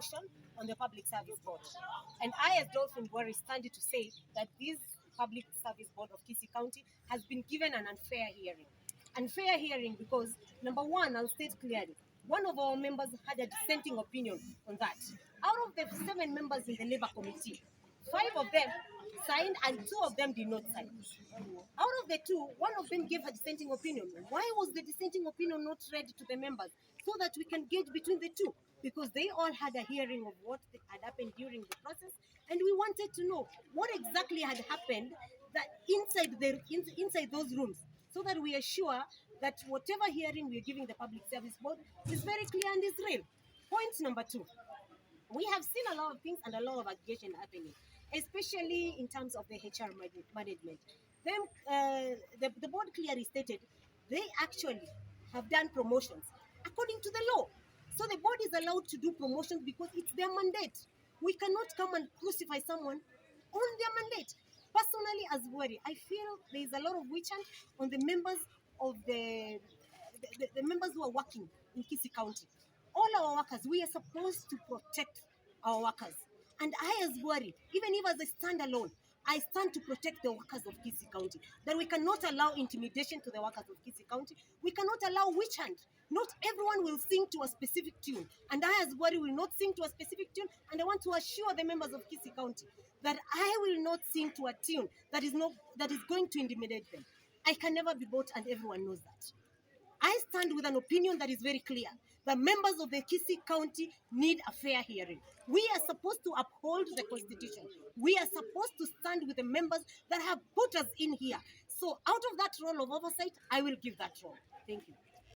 promotion on the Public Service Board. And I, as Dolphine Bwari, stand to say that this Public Service Board of Kisii County has been given an unfair hearing. Unfair hearing because, number one, I'll state clearly, one of our members had a dissenting opinion on that. Out of the 7 members in the Labour Committee, 5 of them signed and 2 of them did not sign. Out of the 2, 1 of them gave a dissenting opinion. Why was the dissenting opinion not read to the members so that we can gauge between the 2? Because they all had a hearing of what had happened during the process, and we wanted to know what exactly had happened that inside those rooms, so that we are sure that whatever hearing we are giving the Public Service Board is very clear and is real. Point number 2. We have seen a lot of things and a lot of aggression happening, especially in terms of the HR management. The board clearly stated they actually have done promotions according to the law. So the board is allowed to do promotions because it's their mandate. We cannot come and crucify someone on their mandate. Personally, as Bwari, I feel there is a lot of witch hunt on the members of the members who are working in Kisii County. All our workers, we are supposed to protect our workers. And I, as Bwari, even if as I stand alone, I stand to protect the workers of Kisii County. That we cannot allow intimidation to the workers of Kisii County. We cannot allow witch hunt. Not everyone will sing to a specific tune. And I, as Bwari, will not sing to a specific tune. And I want to assure the members of Kisii County that I will not sing to a tune that is going to intimidate them. I can never be bought, and everyone knows that. I stand with an opinion that is very clear. The members of the Kisii County need a fair hearing. We are supposed to uphold the Constitution. We are supposed to stand with the members that have put us in here. So out of that role of oversight, I will give that role. Thank you.